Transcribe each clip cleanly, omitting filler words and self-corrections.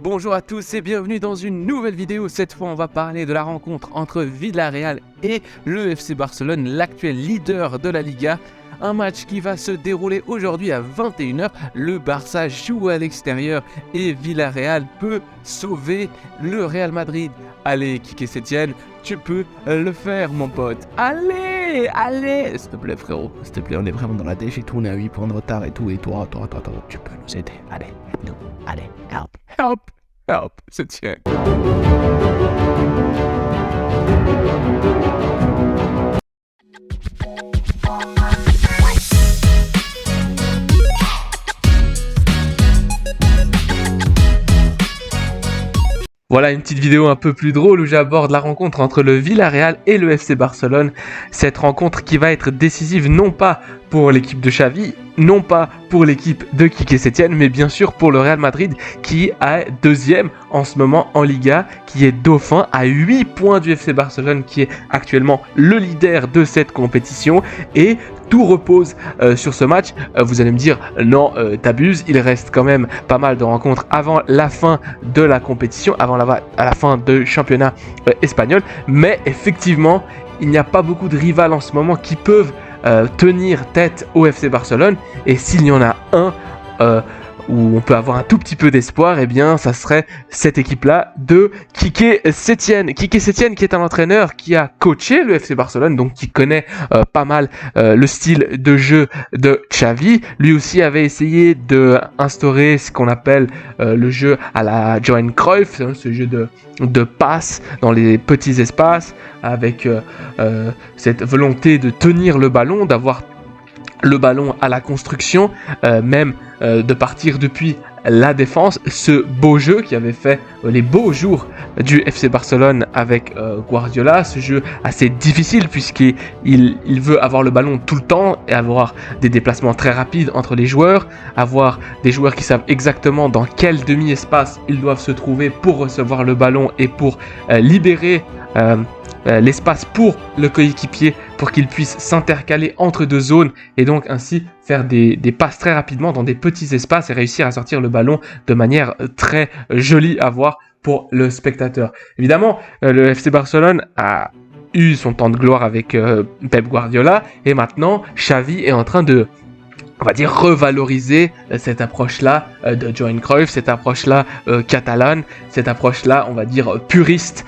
Bonjour à tous et bienvenue dans une nouvelle vidéo. Cette fois on va parler de la rencontre entre Villarreal et le FC Barcelone, l'actuel leader de la Liga. Un match qui va se dérouler aujourd'hui à 21h. Le Barça joue à l'extérieur et Villarreal peut sauver le Real Madrid. Allez, Kike Setien, tu peux le faire mon pote. Allez, s'il te plaît frérot, s'il te plaît, on est vraiment dans la dèche et tout, on est à 8 points de retard et tout. Et toi, tu peux nous aider. Allez, aide-nous, allez, help, Setien. Voilà une petite vidéo un peu plus drôle où j'aborde la rencontre entre le Villarreal et le FC Barcelone. Cette rencontre qui va être décisive non pas pour l'équipe de Xavi, non pas pour l'équipe de Kike Setien, mais bien sûr pour le Real Madrid qui est deuxième en ce moment en Liga, qui est dauphin à 8 points du FC Barcelone qui est actuellement le leader de cette compétition et tout repose sur ce match. Vous allez me dire non, t'abuses, il reste quand même pas mal de rencontres avant la fin de la compétition, avant à la fin du championnat espagnol, mais effectivement il n'y a pas beaucoup de rivales en ce moment qui peuvent tenir tête au FC Barcelone, et s'il y en a un où on peut avoir un tout petit peu d'espoir, eh bien ça serait cette équipe-là de Kike Setien. Kike Setien qui est un entraîneur qui a coaché le FC Barcelone, donc qui connaît pas mal le style de jeu de Xavi. Lui aussi avait essayé de instaurer ce qu'on appelle le jeu à la Johan Cruyff, ce jeu de passe dans les petits espaces, avec cette volonté de tenir le ballon, d'avoir le ballon à la construction, même de partir depuis la défense, ce beau jeu qui avait fait les beaux jours du FC Barcelone avec Guardiola, ce jeu assez difficile puisqu'il veut avoir le ballon tout le temps et avoir des déplacements très rapides entre les joueurs, avoir des joueurs qui savent exactement dans quel demi-espace ils doivent se trouver pour recevoir le ballon et pour libérer l'espace pour le coéquipier pour qu'il puisse s'intercaler entre deux zones et donc ainsi faire des passes très rapidement dans des petits espaces et réussir à sortir le ballon de manière très jolie à voir pour le spectateur. Évidemment, le FC Barcelone a eu son temps de gloire avec Pep Guardiola et maintenant Xavi est en train de, on va dire, revaloriser cette approche-là de Johan Cruyff, cette approche-là catalane, cette approche-là, on va dire, puriste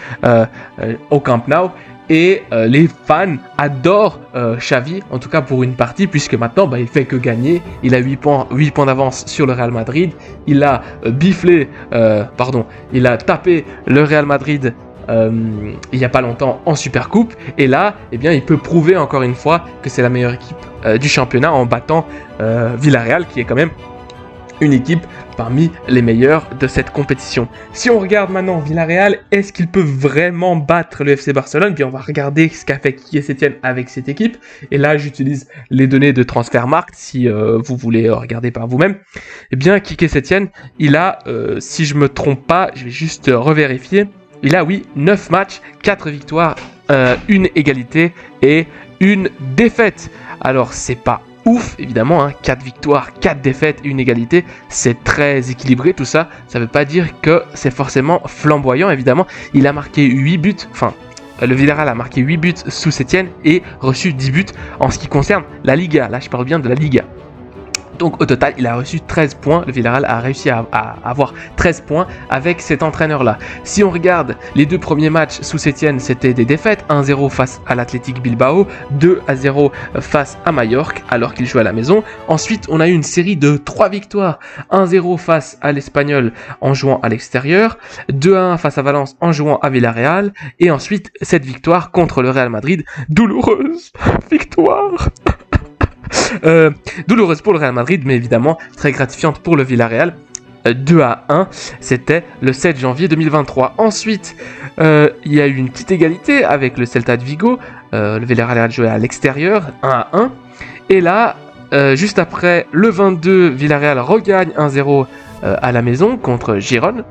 au Camp Nou. Et les fans adorent Xavi, en tout cas pour une partie, puisque maintenant il fait que gagner. Il a 8 points d'avance sur le Real Madrid. Il a il a tapé le Real Madrid il n'y a pas longtemps en Supercoupe, et là il peut prouver encore une fois que c'est la meilleure équipe du championnat en battant Villarreal qui est quand même une équipe parmi les meilleures de cette compétition. Si on regarde maintenant Villarreal, est-ce qu'il peut vraiment battre le FC Barcelone? Puis on va regarder ce qu'a fait Kike Setien avec cette équipe, et là j'utilise les données de Transfermarkt si vous voulez regarder par vous-même. Eh bien Kike Setien, il a, si je me trompe pas, je vais juste revérifier, il a 9 matchs, 4 victoires, 1 égalité et 1 défaite. Alors c'est pas ouf évidemment, 4 victoires, 4 défaites et 1 égalité, c'est très équilibré tout ça. Ça veut pas dire que c'est forcément flamboyant évidemment. Il a marqué 8 buts, le Villarreal a marqué 8 buts sous Setien et reçu 10 buts en ce qui concerne la Liga. Là je parle bien de la Liga. Donc au total, il a reçu 13 points. Le Villarreal a réussi à avoir 13 points avec cet entraîneur-là. Si on regarde les 2 premiers matchs sous Setien, c'était des défaites. 1-0 face à l'Athletic Bilbao, 2-0 face à Majorque alors qu'il jouait à la maison. Ensuite, on a eu une série de 3 victoires. 1-0 face à l'Espagnol en jouant à l'extérieur, 2-1 face à Valence en jouant à Villarreal, et ensuite cette victoire contre le Real Madrid. Douloureuse victoire douloureuse pour le Real Madrid, mais évidemment très gratifiante pour le Villarreal. 2-1, c'était le 7 janvier 2023. Ensuite, il y a eu une petite égalité avec le Celta de Vigo. Le Villarreal a joué à l'extérieur, 1-1. Et là, juste après, le 22, Villarreal regagne 1-0 à la maison contre Gérone.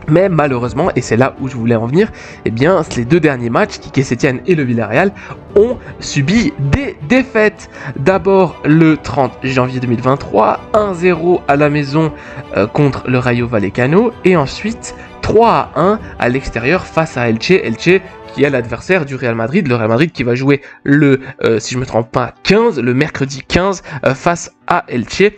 Mais malheureusement, et c'est là où je voulais en venir, eh bien, les 2 derniers matchs, Quique Setién et le Villarreal, ont subi des défaites. D'abord, le 30 janvier 2023, 1-0 à la maison contre le Rayo Vallecano, et ensuite 3-1 à l'extérieur face à Elche. Elche qui est l'adversaire du Real Madrid, le Real Madrid qui va jouer si je me trompe pas, le mercredi 15 face à Elche,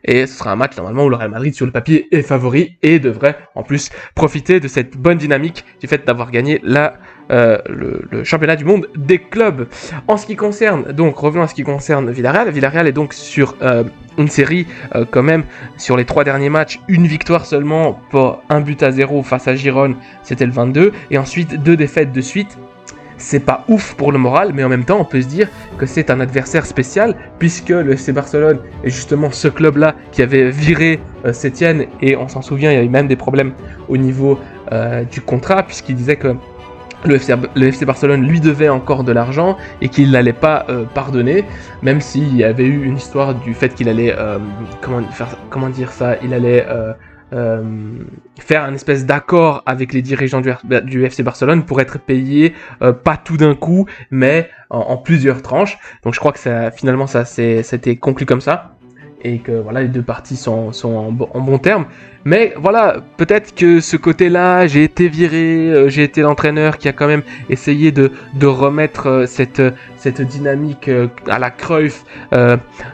et ce sera un match normalement où le Real Madrid sur le papier est favori et devrait en plus profiter de cette bonne dynamique du fait d'avoir gagné le championnat du monde des clubs. En ce qui concerne, donc revenons à ce qui concerne Villarreal. Villarreal est donc sur une série quand même sur les 3 derniers matchs, une victoire seulement pour 1-0 face à Girone, c'était le 22, et ensuite 2 défaites de suite. C'est pas ouf pour le moral, mais en même temps on peut se dire que c'est un adversaire spécial, puisque le FC Barcelone est justement ce club-là qui avait viré Setién, et on s'en souvient, il y a eu même des problèmes au niveau du contrat, puisqu'il disait que le FC Barcelone lui devait encore de l'argent et qu'il n'allait pas pardonner, même s'il y avait eu une histoire du fait qu'il allait, il allait faire un espèce d'accord avec les dirigeants du FC Barcelone pour être payé pas tout d'un coup, mais en plusieurs tranches. Donc je crois que c'était conclu comme ça, et que voilà, les 2 parties sont en bon terme. Mais voilà, peut-être que ce côté-là, j'ai été viré, j'ai été l'entraîneur qui a quand même essayé de remettre cette dynamique à la Cruyff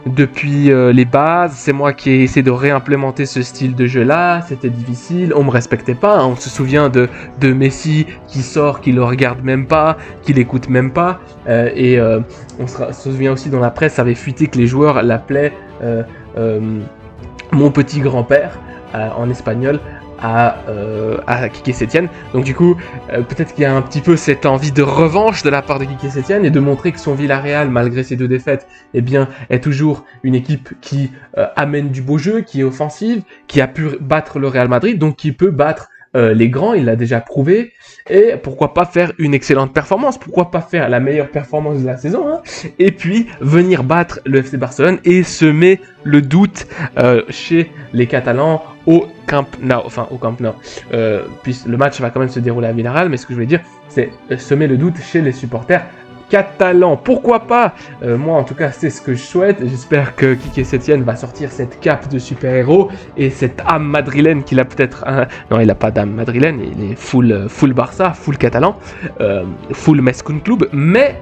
depuis les bases. C'est moi qui ai essayé de réimplémenter ce style de jeu-là. C'était difficile, on me respectait pas. Hein. On se souvient de Messi qui sort, qui le regarde même pas, qui l'écoute même pas. On se souvient aussi dans la presse, ça avait fuité que les joueurs l'appelaient mon petit grand-père en espagnol à Quique Setién. Donc du coup, peut-être qu'il y a un petit peu cette envie de revanche de la part de Quique Setién et de montrer que son Villarreal, malgré ses 2 défaites, eh bien, est toujours une équipe qui amène du beau jeu, qui est offensive, qui a pu battre le Real Madrid, donc qui peut battre les grands, il l'a déjà prouvé, et pourquoi pas faire une excellente performance, pourquoi pas faire la meilleure performance de la saison, hein, et puis venir battre le FC Barcelone et semer le doute chez les Catalans au Camp Nou. Puis le match va quand même se dérouler à Villarreal, mais ce que je voulais dire, c'est semer le doute chez les supporters catalan. Pourquoi pas moi en tout cas c'est ce que je souhaite. J'espère que Quique Setién va sortir cette cape de super-héros et cette âme madrilène qu'il a peut-être. Non, il n'a pas d'âme madrilène, il est full Barça, full catalan, full Mescun Club, mais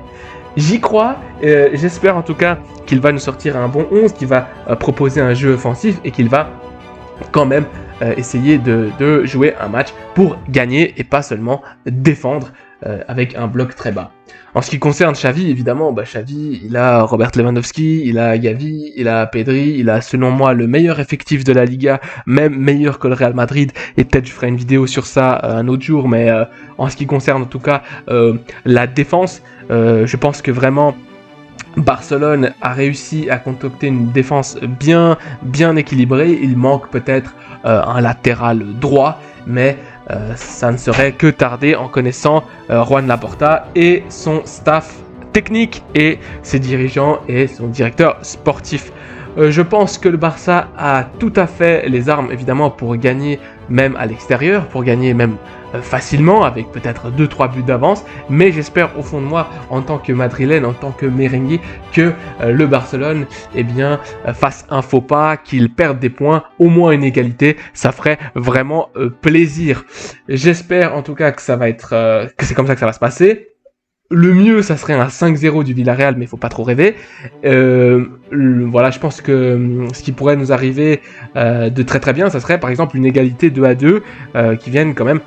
j'y crois. J'espère en tout cas qu'il va nous sortir un bon 11, qu'il va proposer un jeu offensif et qu'il va quand même essayer de jouer un match pour gagner et pas seulement défendre avec un bloc très bas. En ce qui concerne Xavi, évidemment, Xavi, il a Robert Lewandowski, il a Gavi, il a Pedri, il a selon moi le meilleur effectif de la Liga, même meilleur que le Real Madrid, et peut-être je ferai une vidéo sur ça un autre jour, mais en ce qui concerne en tout cas la défense, je pense que vraiment Barcelone a réussi à concocter une défense bien équilibrée. Il manque peut-être un latéral droit, mais ça ne serait que tarder en connaissant Juan Laporta et son staff technique et ses dirigeants et son directeur sportif. Je pense que le Barça a tout à fait les armes évidemment pour gagner même à l'extérieur, pour gagner même facilement avec peut-être 2-3 buts d'avance, mais j'espère au fond de moi en tant que madrilène, en tant que merengue, que le Barcelone fasse un faux pas, qu'il perde des points, au moins une égalité, ça ferait vraiment plaisir. J'espère en tout cas que ça va être que c'est comme ça que ça va se passer. Le mieux, ça serait un 5-0 du Villarreal, mais il faut pas trop rêver. Voilà, je pense que ce qui pourrait nous arriver de très très bien, ça serait par exemple une égalité 2-2 qui vienne quand même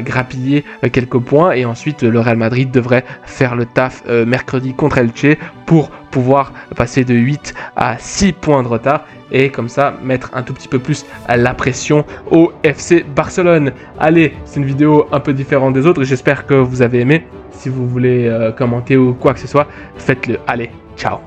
grappiller quelques points. Et ensuite, le Real Madrid devrait faire le taf mercredi contre Elche pour pouvoir passer de 8 à 6 points de retard. Et comme ça, mettre un tout petit peu plus la pression au FC Barcelone. Allez, c'est une vidéo un peu différente des autres. J'espère que vous avez aimé. Si vous voulez commenter ou quoi que ce soit, faites-le. Allez, ciao.